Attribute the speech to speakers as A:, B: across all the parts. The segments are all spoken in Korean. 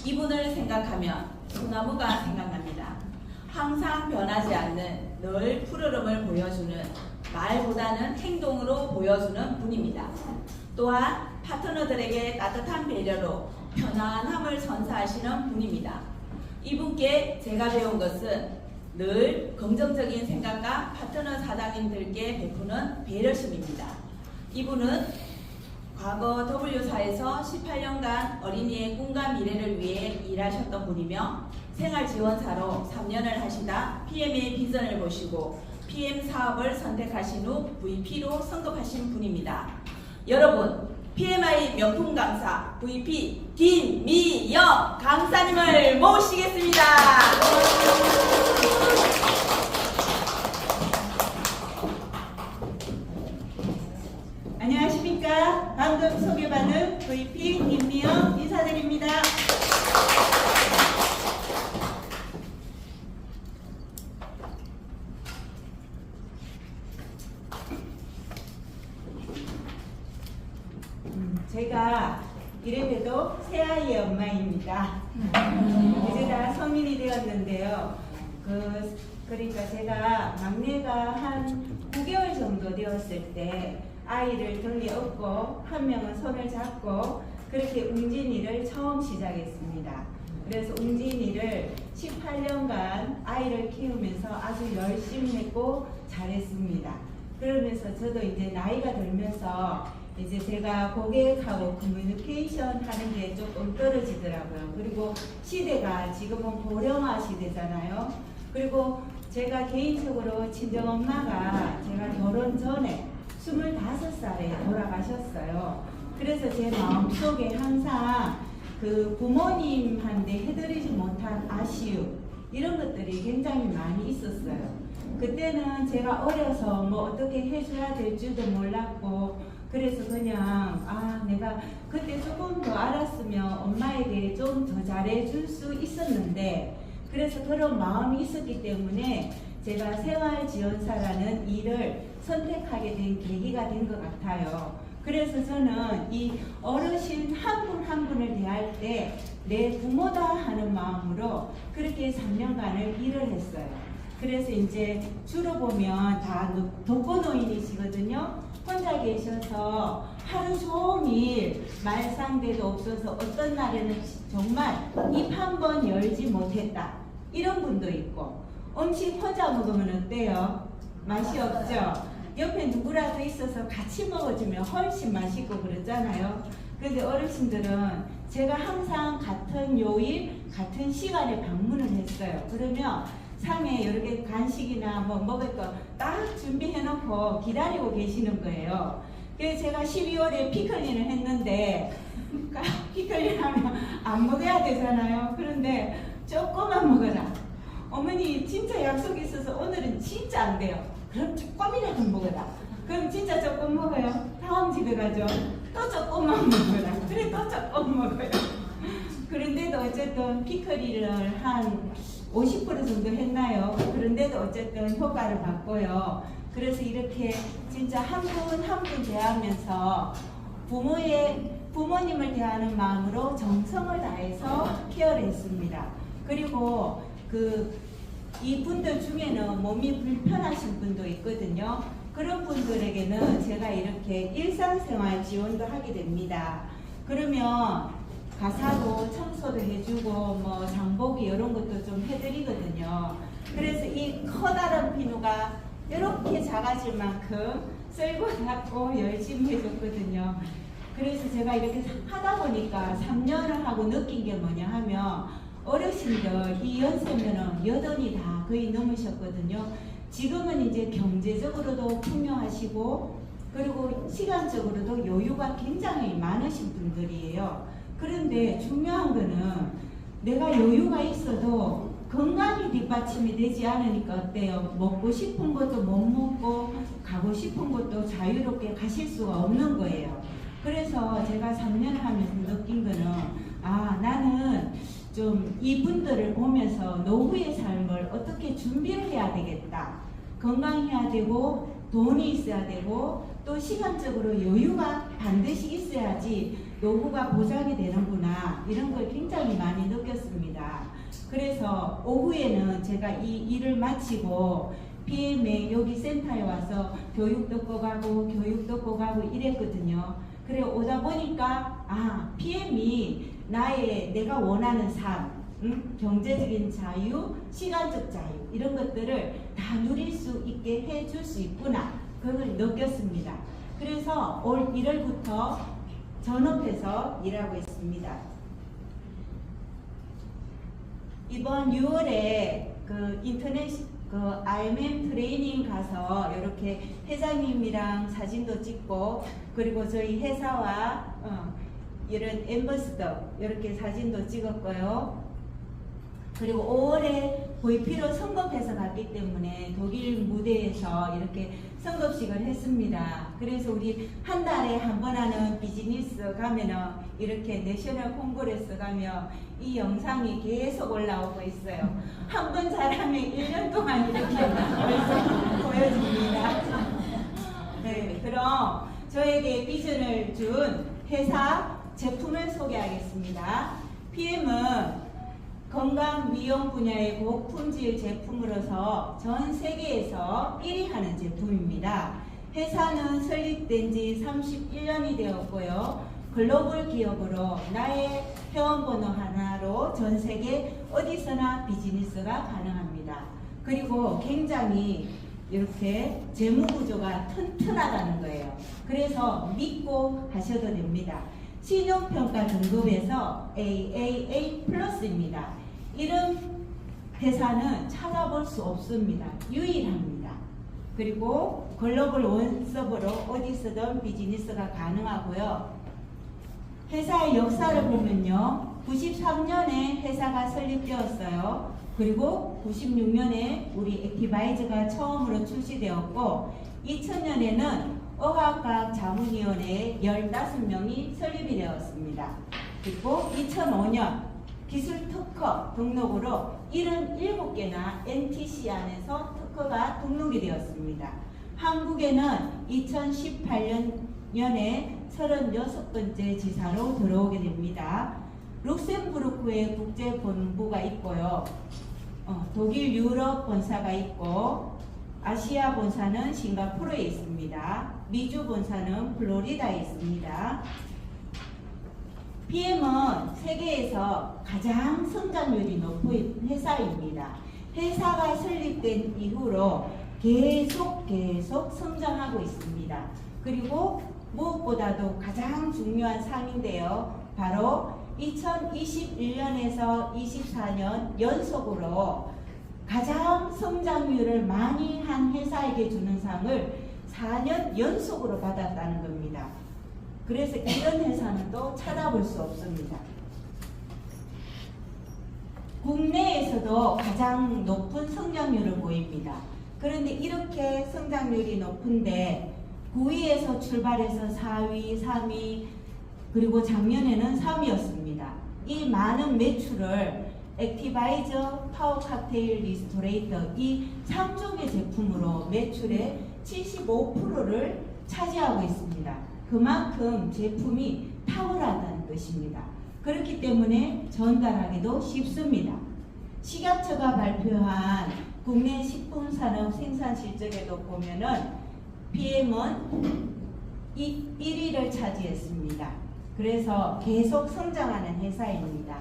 A: 이분을 생각하면 소나무가 생각납니다. 항상 변하지 않는 늘 푸르름을 보여주는, 말보다는 행동으로 보여주는 분입니다. 또한 파트너들에게 따뜻한 배려로 편안함을 선사하시는 분입니다. 이분께 제가 배운 것은 늘 긍정적인 생각과 파트너 사장님들께 베푸는 배려심입니다. 이분은 과거 W사에서 18년간 어린이의 꿈과 미래를 위해 일하셨던 분이며 생활지원사로 3년을 하시다 PM의 비전을 보시고 PM 사업을 선택하신 후 VP로 승급하신 분입니다. 여러분, PMI 명품 강사 VP 김미영 강사님을 모시겠습니다.
B: 안녕하십니까. 방금 소개받은 VP 김미영 인사드립니다. 제가 이래봬도 새아이의 엄마입니다. 이제 다 성인이 되었는데요. 그러니까 제가 막내가 한 9개월 정도 되었을 때 아이를 등에 업고 한 명은 손을 잡고 그렇게 웅진이를 처음 시작했습니다. 그래서 웅진이를 18년간 아이를 키우면서 아주 열심히 했고 잘했습니다. 그러면서 저도 이제 나이가 들면서 이제 제가 고객하고 커뮤니케이션 하는 게 조금 떨어지더라고요. 그리고 시대가 지금은 고령화 시대잖아요. 그리고 제가 개인적으로 친정엄마가 제가 결혼 전에 25살에 돌아가셨어요. 그래서 제 마음속에 항상 그 부모님한테 해드리지 못한 아쉬움 이런 것들이 굉장히 많이 있었어요. 그때는 제가 어려서 뭐 어떻게 해줘야 될지도 몰랐고 그래서 그냥 내가 그때 조금 더 알았으면 엄마에게 좀 더 잘해줄 수 있었는데 그래서 그런 마음이 있었기 때문에 제가 생활지원사라는 일을 선택하게 된 계기가 된 것 같아요. 그래서 저는 이 어르신 한 분 한 분을 대할 때 내 부모다 하는 마음으로 그렇게 3년간을 일을 했어요. 그래서 이제 주로 보면 다 독거노인이시거든요. 혼자 계셔서 하루 종일 말상대도 없어서 어떤 날에는 정말 입 한 번 열지 못했다. 이런 분도 있고 음식 혼자 먹으면 어때요? 맛이 없죠? 옆에 누구라도 있어서 같이 먹어주면 훨씬 맛있고 그러잖아요. 그런데 어르신들은 제가 항상 같은 요일, 같은 시간에 방문을 했어요. 그러면 상에 여러 개 간식이나 뭐 먹을 거 딱 준비해 놓고 기다리고 계시는 거예요. 그래서 제가 12월에 피클린을 했는데 피클린 하면 안 먹어야 되잖아요. 그런데 조금만 먹어라. 어머니 진짜 약속이 있어서 오늘은 진짜 안 돼요. 그럼 조금이라도 먹어라. 그럼 진짜 조금 먹어요. 다음 집에 가죠. 또 조금만 먹어라. 그래 또 조금 먹어요. 그런데도 어쨌든 피클리를 한 50% 정도 했나요? 그런데도 어쨌든 효과를 봤고요. 그래서 이렇게 진짜 한 분 한 분 대하면서 부모님을 대하는 마음으로 정성을 다해서 케어를 했습니다. 그리고 이분들 중에는 몸이 불편하신 분도 있거든요. 그런 분들에게는 제가 이렇게 일상생활 지원도 하게 됩니다. 그러면 가사도 청소도 해주고 뭐 장보기 이런 것도 좀 해드리거든요. 그래서 이 커다란 비누가 이렇게 작아질 만큼 쓸고 닦고 열심히 해줬거든요. 그래서 제가 이렇게 하다 보니까 3년을 하고 느낀 게 뭐냐 하면 어르신들 이 연세면은 80이 다 거의 넘으셨거든요. 지금은 이제 경제적으로도 풍요하시고 그리고 시간적으로도 여유가 굉장히 많으신 분들이에요. 그런데 중요한 거는 내가 여유가 있어도 건강이 뒷받침이 되지 않으니까 어때요? 먹고 싶은 것도 못 먹고 가고 싶은 것도 자유롭게 가실 수가 없는 거예요. 그래서 제가 3년을 하면서 느낀 거는 나는 좀 이분들을 보면서 노후의 삶을 어떻게 준비를 해야 되겠다. 건강해야 되고 돈이 있어야 되고 또 시간적으로 여유가 반드시 있어야지 노후가 보장이 되는구나 이런 걸 굉장히 많이 그래서 오후에는 제가 이 일을 마치고 PM에 여기 센터에 와서 교육도 꺼가고 교육도 꺼가고 이랬거든요. 그래 오다 보니까 PM이 내가 원하는 삶, 경제적인 자유, 시간적 자유 이런 것들을 다 누릴 수 있게 해줄 수 있구나 그걸 느꼈습니다. 그래서 올 1월부터 전업해서 일하고 있습니다. 이번 6월에 그 인터넷 IMM 트레이닝 가서 이렇게 회장님이랑 사진도 찍고 그리고 저희 회사와 이런 엠버스더 이렇게 사진도 찍었고요. 그리고 5월에 보이피로 성급해서 갔기 때문에 독일 무대에서 이렇게 성급식을 했습니다. 그래서 우리 한 달에 한 번 하는 비즈니스 가면은 이렇게 내셔널 콩그레스 가면 이 영상이 계속 올라오고 있어요. 한 번 잘하면 1년 동안 이렇게 벌써 보여줍니다. 네, 그럼 저에게 비전을 준 회사 제품을 소개하겠습니다. PM은 건강 미용 분야의 고품질 제품으로서 전 세계에서 1위 하는 제품입니다. 회사는 설립된 지 31년이 되었고요. 글로벌 기업으로 나의 회원번호 하나로 전 세계 어디서나 비즈니스가 가능합니다. 그리고 굉장히 이렇게 재무구조가 튼튼하다는 거예요. 그래서 믿고 하셔도 됩니다. 신용평가 등급에서 AAA 플러스입니다. 이런 회사는 찾아볼 수 없습니다. 유일합니다. 그리고 글로벌 원서브로 어디서든 비즈니스가 가능하고요. 회사의 역사를 보면요. 93년에 회사가 설립되었어요. 그리고 96년에 우리 액티바이저가 처음으로 출시되었고 2000년에는 어학과학 자문위원회 15명이 설립이 되었습니다. 그리고 2005년 기술 특허 등록으로 77개나 NTC 안에서 특허가 등록이 되었습니다. 한국에는 2018년에 36번째 지사로 들어오게 됩니다. 룩셈부르크에 국제본부가 있고요. 독일 유럽 본사가 있고 아시아 본사는 싱가포르에 있습니다. 미주 본사는 플로리다에 있습니다. PM은 세계에서 가장 성장률이 높은 회사입니다. 회사가 설립된 이후로 계속 성장하고 있습니다. 그리고 무엇보다도 가장 중요한 삶인데요. 바로 2021년에서 24년 연속으로 가장 성장률을 많이 한 회사에게 주는 상을 4년 연속으로 받았다는 겁니다. 그래서 이런 회사는 또 찾아볼 수 없습니다. 국내에서도 가장 높은 성장률을 보입니다. 그런데 이렇게 성장률이 높은데 9위에서 출발해서 4위, 3위, 그리고 작년에는 3위였습니다. 이 많은 매출을 액티바이저, 파워 칵테일 리스토레이터 이 3종의 제품으로 매출의 75%를 차지하고 있습니다. 그만큼 제품이 탁월하다는 것입니다. 그렇기 때문에 전달하기도 쉽습니다. 식약처가 발표한 국내 식품산업 생산 실적에도 보면은 PM은 1위를 차지했습니다. 그래서 계속 성장하는 회사입니다.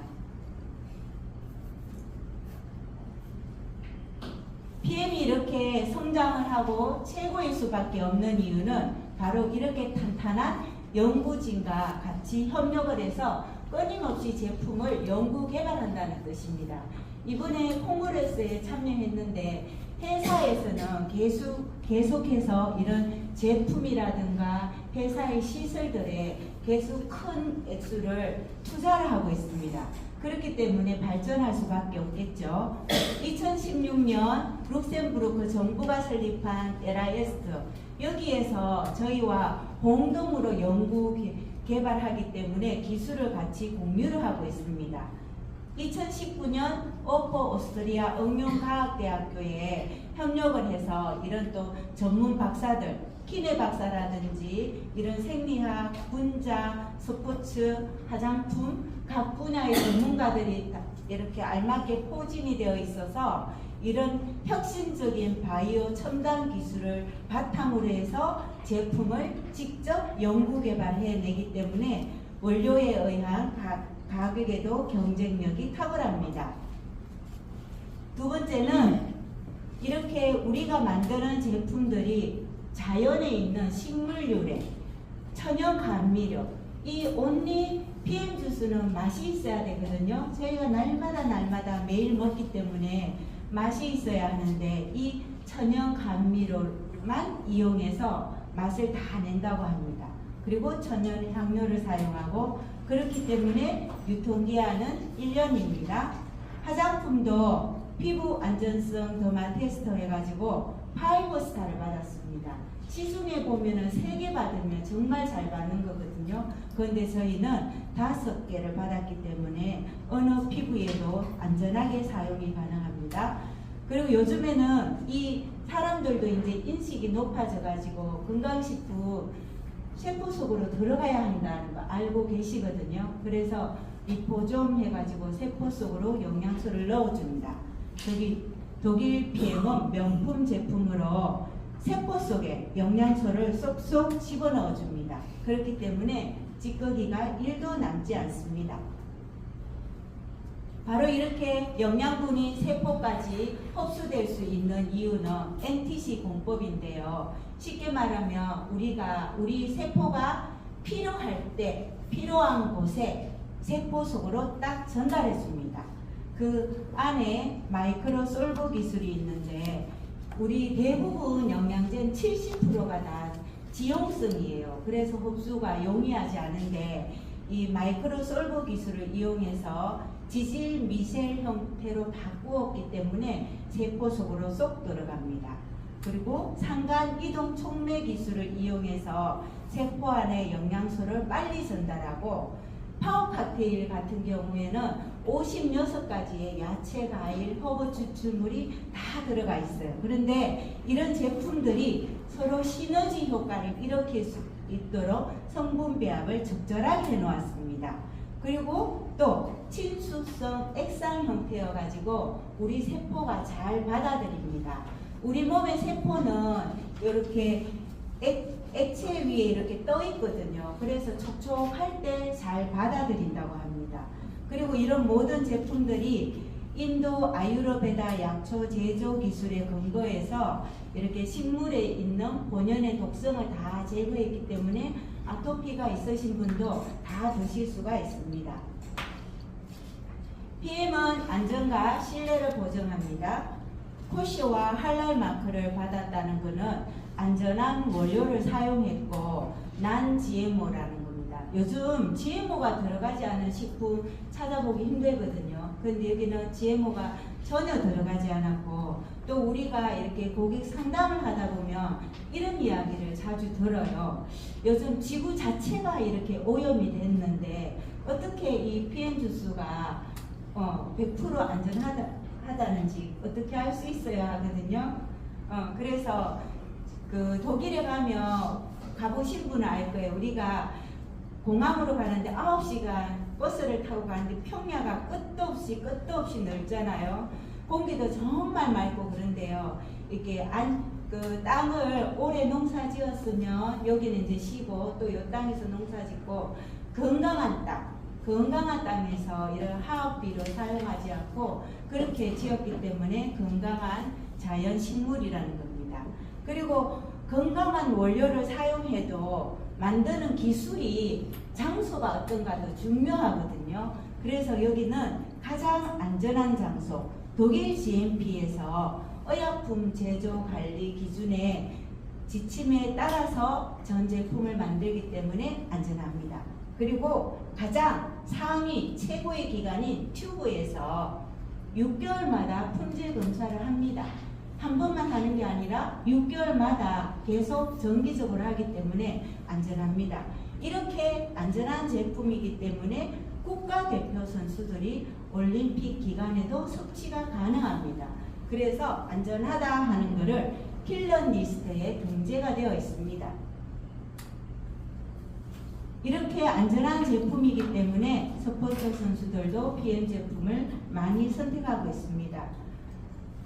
B: PM이 이렇게 성장을 하고 최고일 수밖에 없는 이유는 바로 이렇게 탄탄한 연구진과 같이 협력을 해서 끊임없이 제품을 연구 개발한다는 것입니다. 이번에 콩그레스에 참여했는데 회사에서는 계속해서 이런 제품이라든가 회사의 시설들에 계속 큰 액수를 투자를 하고 있습니다. 그렇기 때문에 발전할 수밖에 없겠죠. 2016년 룩셈부르크 정부가 설립한 에라에스트 여기에서 저희와 공동으로 연구 개발하기 때문에 기술을 같이 공유를 하고 있습니다. 2019년 오퍼 오스트리아 응용과학대학교에 협력을 해서 이런 또 전문 박사들 키네 박사라든지 이런 생리학, 분자, 스포츠, 화장품 각 분야의 전문가들이 이렇게 알맞게 포진이 되어 있어서 이런 혁신적인 바이오 첨단 기술을 바탕으로 해서 제품을 직접 연구 개발해내기 때문에 원료에 의한 가격에도 경쟁력이 탁월합니다. 두 번째는 이렇게 우리가 만드는 제품들이 자연에 있는 식물 유래, 천연 감미료, 이 온리 PM 주스는 맛이 있어야 되거든요. 저희가 날마다 매일 먹기 때문에 맛이 있어야 하는데 이 천연 감미료만 이용해서 맛을 다 낸다고 합니다. 그리고 천연 향료를 사용하고 그렇기 때문에 유통기한은 1년입니다. 화장품도 피부 안전성 더마 테스터 해가지고 5스타를 받았습니다. 시중에 보면은 3개 받으면 정말 잘 받는 거거든요. 그런데 저희는 5개를 받았기 때문에 어느 피부에도 안전하게 사용이 가능합니다. 그리고 요즘에는 이 사람들도 이제 인식이 높아져 가지고 건강식품 세포 속으로 들어가야 한다는 거 알고 계시거든요. 그래서 리포좀 해가지고 세포 속으로 영양소를 넣어줍니다. 독일 PM은 명품 제품으로 세포 속에 영양소를 쏙쏙 집어넣어 줍니다. 그렇기 때문에 찌꺼기가 1도 남지 않습니다. 바로 이렇게 영양분이 세포까지 흡수될 수 있는 이유는 NTC 공법인데요. 쉽게 말하면 우리 세포가 필요할 때 필요한 곳에 세포 속으로 딱 전달해 줍니다. 그 안에 마이크로 솔버 기술이 있는데 우리 대부분 영양제는 70%가 다 지용성이에요. 그래서 흡수가 용이하지 않은데 이 마이크로 솔버 기술을 이용해서 지질 미셀 형태로 바꾸었기 때문에 세포 속으로 쏙 들어갑니다. 그리고 상간 이동 촉매 기술을 이용해서 세포 안에 영양소를 빨리 전달하고 파워 칵테일 같은 경우에는 56가지의 야채, 과일, 허브 추출물이 다 들어가 있어요. 그런데 이런 제품들이 서로 시너지 효과를 일으킬 수 있도록 성분 배합을 적절하게 해놓았습니다. 그리고 또 친수성 액상 형태여 가지고 우리 세포가 잘 받아들입니다. 우리 몸의 세포는 이렇게 액체 위에 이렇게 떠 있거든요. 그래서 촉촉할 때 잘 받아들인다고 합니다. 그리고 이런 모든 제품들이 인도 아유르베다 약초 제조 기술에 근거해서 이렇게 식물에 있는 본연의 독성을 다 제거했기 때문에 아토피가 있으신 분도 다 드실 수가 있습니다. PM은 안전과 신뢰를 보증합니다. 코시와 할랄 마크를 받았다는 것은 안전한 원료를 사용했고 난 GMO라는 겁니다. 요즘 GMO가 들어가지 않은 식품 찾아보기 힘들거든요. 그런데 여기는 GMO가 전혀 들어가지 않았고 또 우리가 이렇게 고객 상담을 하다 보면 이런 이야기를 자주 들어요. 요즘 지구 자체가 이렇게 오염이 됐는데 어떻게 이 PM 주스가 100% 안전하다는지 어떻게 알 수 있어야 하거든요. 그래서 그 독일에 가보신 분은 알 거예요. 우리가 공항으로 가는데 9시간 버스를 타고 가는데 평야가 끝도 없이 넓잖아요. 공기도 정말 맑고 그런데요. 이렇게 그 땅을 오래 농사 지었으면 여기는 이제 쉬고 또 이 땅에서 농사 짓고 건강한 땅에서 이런 화학비료 사용하지 않고 그렇게 지었기 때문에 건강한 자연 식물이라는 겁니다. 그리고 건강한 원료를 사용해도 만드는 기술이 장소가 어떤가도 중요하거든요. 그래서 여기는 가장 안전한 장소, 독일 GMP에서 의약품 제조 관리 기준의 지침에 따라서 전 제품을 만들기 때문에 안전합니다. 그리고 가장 상위 최고의 기관인 튜브에서 6개월마다 품질 검사를 합니다. 한 번만 하는 게 아니라 6개월마다 계속 정기적으로 하기 때문에 안전합니다. 이렇게 안전한 제품이기 때문에 국가대표 선수들이 올림픽 기간에도 섭취가 가능합니다. 그래서 안전하다 하는 것을 필런 리스트에 등재가 되어 있습니다. 이렇게 안전한 제품이기 때문에 스포츠 선수들도 PM 제품을 많이 선택하고 있습니다.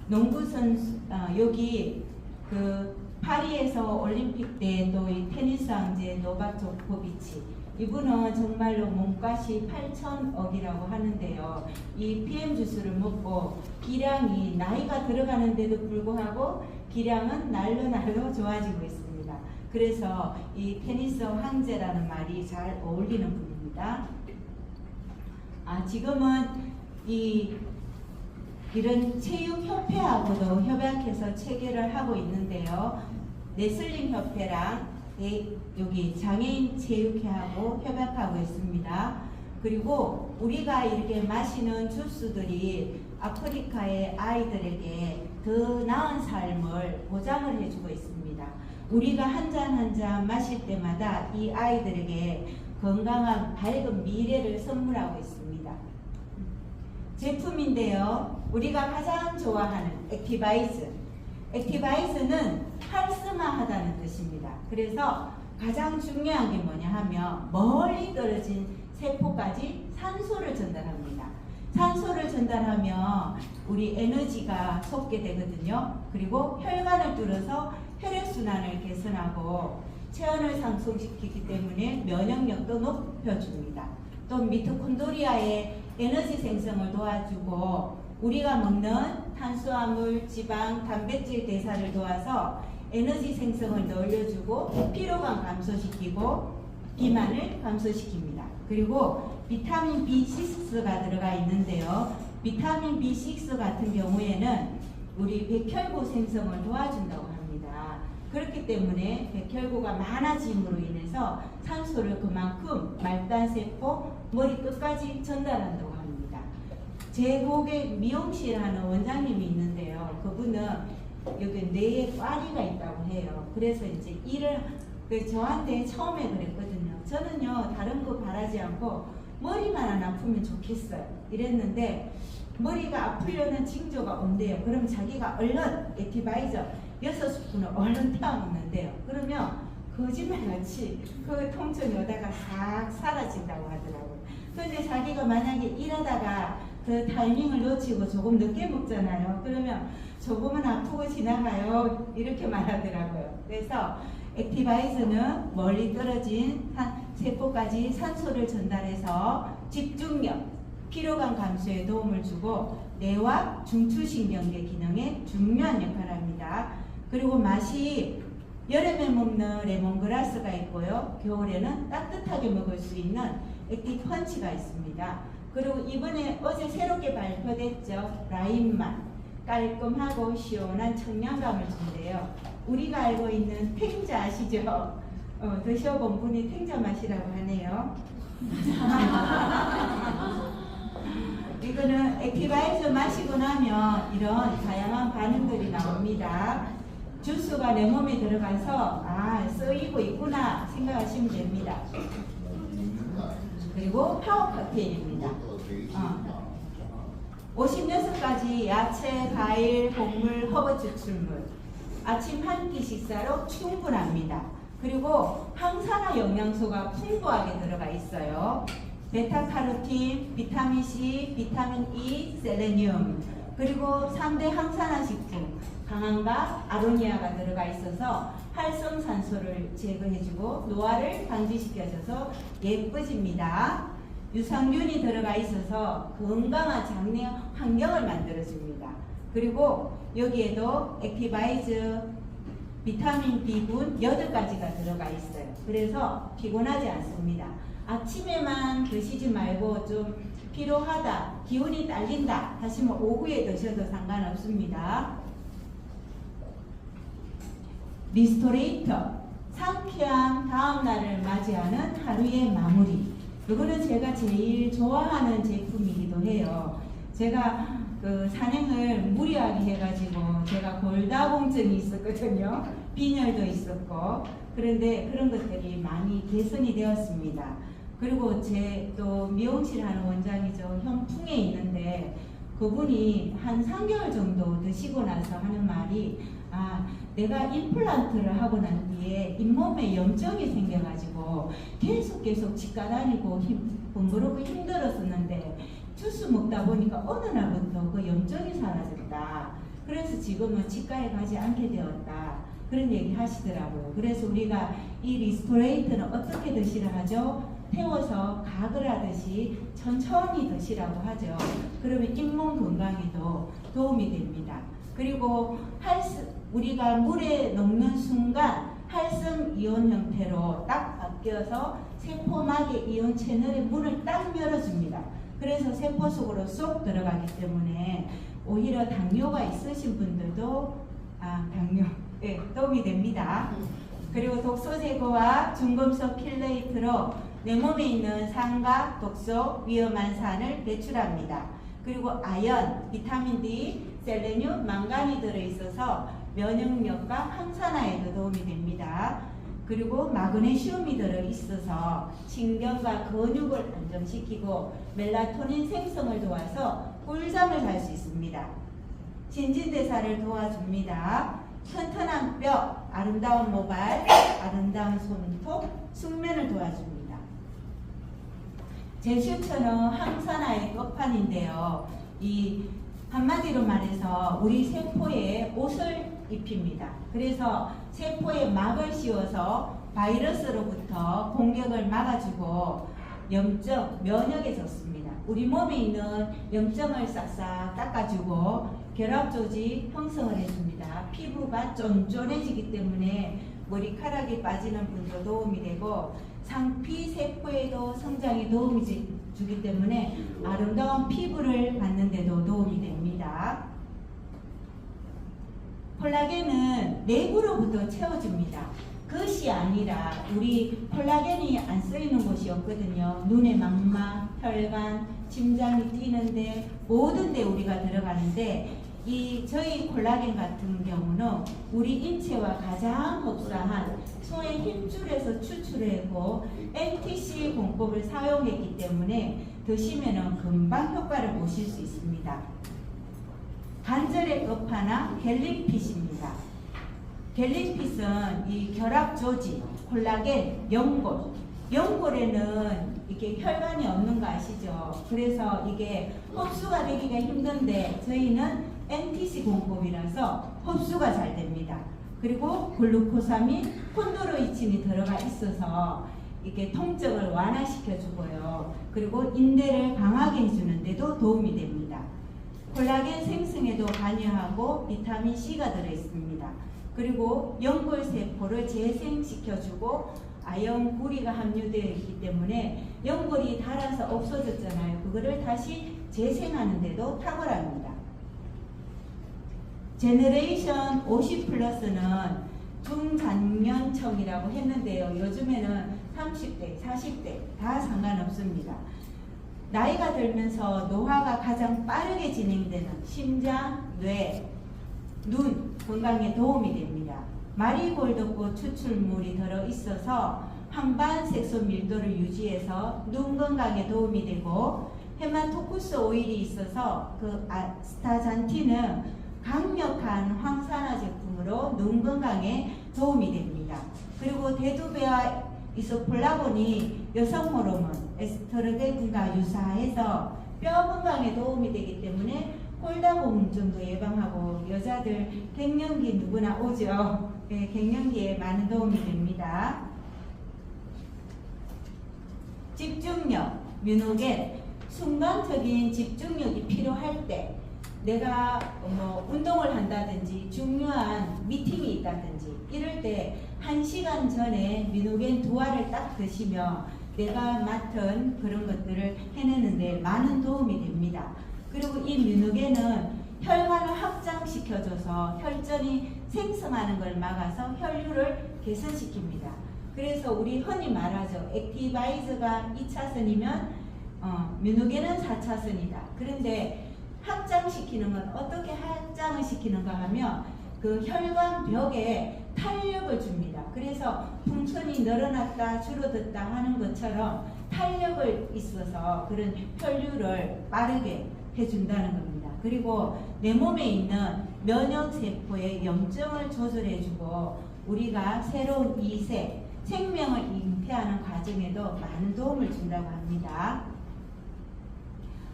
B: 농구 선수, 여기 파리에서 올림픽 때 또 이 테니스 왕제 노박 조코비치, 이분은 정말로 몸값이 8천억이라고 하는데요. 이 PM 주스를 먹고 기량이 나이가 들어가는데도 불구하고 기량은 날로 좋아지고 있습니다. 그래서 이 테니스 황제라는 말이 잘 어울리는 분입니다. 지금은 이런 체육협회하고도 협약해서 체결을 하고 있는데요. 레슬링 협회랑 여기 장애인 체육회하고 협약하고 있습니다. 그리고 우리가 이렇게 마시는 주스들이 아프리카의 아이들에게 더 나은 삶을 보장을 해주고 있습니다. 우리가 한 잔 한 잔 마실 때마다 이 아이들에게 건강한 밝은 미래를 선물하고 있습니다. 제품인데요. 우리가 가장 좋아하는 액티바이즈. 액티바이즈는 활성화하다는 뜻입니다. 그래서 가장 중요한 게 뭐냐 하면 멀리 떨어진 세포까지 산소를 전달합니다. 산소를 전달하면 우리 에너지가 솟게 되거든요. 그리고 혈관을 뚫어서 혈액순환을 개선하고 체온을 상승시키기 때문에 면역력도 높여줍니다. 또 미토콘드리아의 에너지 생성을 도와주고 우리가 먹는 탄수화물, 지방, 단백질 대사를 도와서 에너지 생성을 늘려주고 피로감 감소시키고 비만을 감소시킵니다. 그리고 비타민 B6가 들어가 있는데요. 비타민 B6 같은 경우에는 우리 백혈구 생성을 도와준다고 합니다. 그렇기 때문에 백혈구가 많아짐으로 인해서 산소를 그만큼 말단세포 머리 끝까지 전달한다고 합니다. 제 고객 미용실 하는 원장님이 있는데요. 그분은 여기 뇌에 파리가 있다고 해요. 그래서 이제 저한테 처음에 그랬거든요. 저는요 다른 거 바라지 않고 머리만 안 아프면 좋겠어요 이랬는데 머리가 아프려는 징조가 온대요. 그럼 자기가 얼른 액티바이저 6스푼을 얼른 타아 먹는데요. 그러면 거짓말같이 그 통증이 오다가 싹 사라진다고 하더라고요. 그런데 자기가 만약에 일하다가 그 타이밍을 놓치고 조금 늦게 먹잖아요. 그러면 조금은 아프고 지나가요. 이렇게 말하더라고요. 그래서 액티바이저는 멀리 떨어진 세포까지 산소를 전달해서 집중력, 피로감 감소에 도움을 주고 뇌와 중추신경계 기능에 중요한 역할을 합니다. 그리고 맛이 여름에 먹는 레몬그라스가 있고요. 겨울에는 따뜻하게 먹을 수 있는 액티펀치가 있습니다. 그리고 이번에 어제 새롭게 발표됐죠. 라임맛. 깔끔하고 시원한 청량감을 준대요. 우리가 알고 있는 탱자 아시죠? 드셔본 분이 탱자 맛이라고 하네요. 이거는 액티바이저 마시고 나면 이런 다양한 반응들이 나옵니다. 주스가 내 몸에 들어가서 쓰이고 있구나 생각하시면 됩니다. 그리고 파워 칵테일입니다. 56가지 야채, 과일, 곡물, 허브 추출물. 아침 한 끼 식사로 충분합니다. 그리고 항산화 영양소가 풍부하게 들어가 있어요. 베타카로틴, 비타민C, 비타민 E, 셀레늄, 그리고 3대 항산화 식품, 강황과 아로니아가 들어가 있어서 활성산소를 제거해주고 노화를 방지시켜줘서 예뻐집니다. 유산균이 들어가 있어서 건강한 장내 환경을 만들어줍니다. 그리고 여기에도 액티바이저 비타민 B군 8가지가 들어가 있어요. 그래서 피곤하지 않습니다. 아침에만 드시지 말고 좀 피로하다, 기운이 딸린다 하시면 오후에 드셔도 상관없습니다. 리스토레이터, 상쾌한 다음날을 맞이하는 하루의 마무리. 이거는 제가 제일 좋아하는 제품이기도 해요. 제가 그 산행을 무리하게 해가지고 제가 골다공증이 있었거든요. 빈혈도 있었고. 그런데 그런 것들이 많이 개선이 되었습니다. 그리고 제 또 미용실 하는 원장이죠. 현풍에 있는데 그분이 한 3개월 정도 드시고 나서 하는 말이 내가 임플란트를 하고 난 뒤에 잇몸에 염증이 생겨가지고 계속 치과 다니고 번거롭고 힘들었었는데 주스 먹다 보니까 어느 날부터 그 염증이 사라졌다. 그래서 지금은 치과에 가지 않게 되었다. 그런 얘기 하시더라고요. 그래서 우리가 이 리스토레이트는 어떻게 드시라 하죠? 태워서 각을 하듯이 천천히 드시라고 하죠. 그러면 잇몸 건강에도 도움이 됩니다. 그리고 우리가 물에 녹는 순간 활성 이온 형태로 딱 바뀌어서 세포막의 이온 채널의 문을 딱 열어줍니다. 그래서 세포 속으로 쏙 들어가기 때문에 오히려 당뇨가 있으신 분들도 도움이 됩니다. 그리고 독소 제거와 중금속 킬레이트로 내 몸에 있는 산과 독소, 위험한 산을 배출합니다. 그리고 아연, 비타민 D, 셀레늄, 망간이 들어있어서 면역력과 항산화에도 도움이 됩니다. 그리고 마그네슘이 들어있어서 신경과 근육을 안정시키고 멜라토닌 생성을 도와서 꿀잠을 잘 수 있습니다. 신진대사를 도와줍니다. 튼튼한 뼈, 아름다운 모발, 아름다운 손톱, 숙면을 도와줍니다. 제슈처는 항산화의 끝판인데요. 이 한마디로 말해서 우리 세포에 옷을 입힙니다. 그래서 세포에 막을 씌워서 바이러스로부터 공격을 막아주고 염증, 면역에 좋습니다. 우리 몸에 있는 염증을 싹싹 닦아주고 결합조직 형성을 해줍니다. 피부가 쫀쫀해지기 때문에 머리카락이 빠지는 분도 도움이 되고 상피 세포에도 성장에 도움이 주기 때문에 아름다운 피부를 갖는 데도 도움이 됩니다. 콜라겐은 내부로부터 채워줍니다. 그것이 아니라 우리 콜라겐이 안 쓰이는 곳이 없거든요. 눈의 망막, 혈관, 심장이 뛰는데 모든 데 우리가 들어가는데 저희 콜라겐 같은 경우는 우리 인체와 가장 흡사한 소의 힘줄에서 추출하고 NTC 공법을 사용했기 때문에 드시면 금방 효과를 보실 수 있습니다. 관절의 끝판왕 갤릭핏입니다. 갤릭핏은 이 결합조직, 콜라겐, 연골. 연골에는 이게 혈관이 없는 거 아시죠? 그래서 이게 흡수가 되기가 힘든데 저희는 NTC 공법이라서 흡수가 잘 됩니다. 그리고 글루코사민, 콘드로이친이 들어가 있어서 이게 통증을 완화시켜 주고요. 그리고 인대를 강하게 해주는 데도 도움이 됩니다. 콜라겐 생성에도 관여하고 비타민 C가 들어있습니다. 그리고 연골 세포를 재생시켜주고 아연, 구리가 함유되어 있기 때문에 연골이 닳아서 없어졌잖아요. 그거를 다시 재생하는 데도 탁월합니다. 제너레이션 50 플러스는 중장년층이라고 했는데요. 요즘에는 30대, 40대 다 상관없습니다. 나이가 들면서 노화가 가장 빠르게 진행되는 심장, 뇌, 눈 건강에 도움이 됩니다. 마리골드꽃 추출물이 들어있어서 항반 색소 밀도를 유지해서 눈 건강에 도움이 되고 헤마토쿠스 오일이 있어서 그 아스타잔틴은 강력한 황산화 제품으로 눈 건강에 도움이 됩니다. 그리고 대두배와 이소플라본이 여성 호르몬 에스트로겐과 유사해서 뼈 건강에 도움이 되기 때문에 콜다공증도 예방하고 여자들 갱년기 누구나 오죠. 네, 갱년기에 많은 도움이 됩니다. 집중력, 뮤노겐, 순간적인 집중력이 필요할 때 내가 운동을 한다든지 중요한 미팅이 있다든지 이럴 때 1시간 전에 뮤노겐 2알을 딱 드시면 내가 맡은 그런 것들을 해내는데 많은 도움이 됩니다. 그리고 이 뮤노겐은 혈관을 확장시켜줘서 혈전이 생성하는 걸 막아서 혈류를 개선시킵니다. 그래서 우리 흔히 말하죠. 액티바이저가 2차선이면 뮤노겐은 4차선이다. 그런데 확장시키는 건 어떻게 확장을 시키는가 하면 그 혈관 벽에 탄력을 줍니다. 그래서 풍선이 늘어났다 줄어들었다 하는 것처럼 탄력을 있어서 그런 혈류를 빠르게 해준다는 겁니다. 그리고 내 몸에 있는 면역세포의 염증을 조절해주고 우리가 새로운 이세, 생명을 잉태하는 과정에도 많은 도움을 준다고 합니다.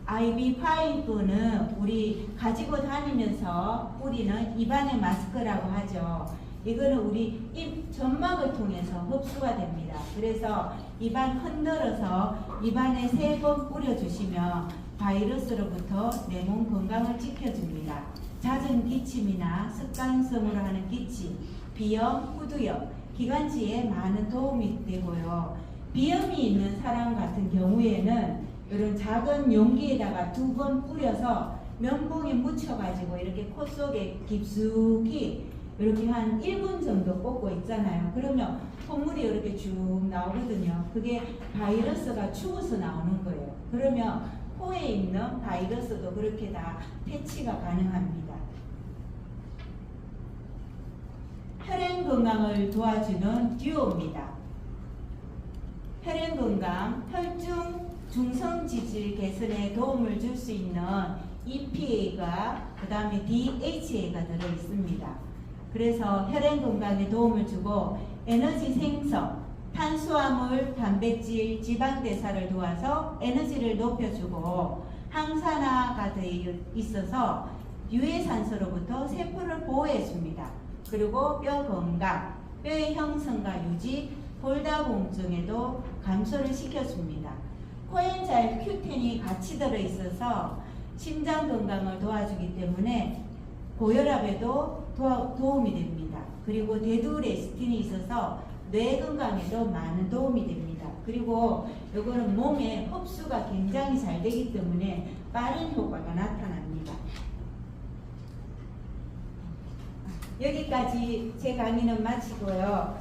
B: IV5는 우리 가지고 다니면서 뿌리는 입안의 마스크라고 하죠. 이거는 우리 입 점막을 통해서 흡수가 됩니다. 그래서 입안 흔들어서 입안에 3번 뿌려주시면 바이러스로부터 내 몸 건강을 지켜줍니다. 잦은 기침이나 습관성으로 하는 기침, 비염, 후두염, 기관지에 많은 도움이 되고요. 비염이 있는 사람 같은 경우에는 이런 작은 용기에다가 2번 뿌려서 면봉에 묻혀가지고 이렇게 코 속에 깊숙이 이렇게 한 1분 정도 꽂고 있잖아요. 그러면 콧물이 이렇게 쭉 나오거든요. 그게 바이러스가 죽어서 나오는 거예요. 그러면 코에 있는 바이러스도 그렇게 다 퇴치가 가능합니다. 혈행 건강을 도와주는 듀오입니다. 혈행 건강, 혈중 중성 지질 개선에 도움을 줄 수 있는 EPA가 그 다음에 DHA가 들어 있습니다. 그래서 혈행 건강에 도움을 주고 에너지 생성, 탄수화물, 단백질, 지방 대사를 도와서 에너지를 높여주고 항산화가 되어 있어서 유해산소로부터 세포를 보호해줍니다. 그리고 뼈 건강, 뼈의 형성과 유지, 골다공증에도 감소를 시켜줍니다. 코엔자임 Q10이 같이 들어있어서 심장 건강을 도와주기 때문에 고혈압에도 도움이 됩니다. 그리고 대두레시틴이 있어서 뇌 건강에도 많은 도움이 됩니다. 그리고 이거는 몸에 흡수가 굉장히 잘 되기 때문에 빠른 효과가 나타납니다. 여기까지 제 강의는 마치고요.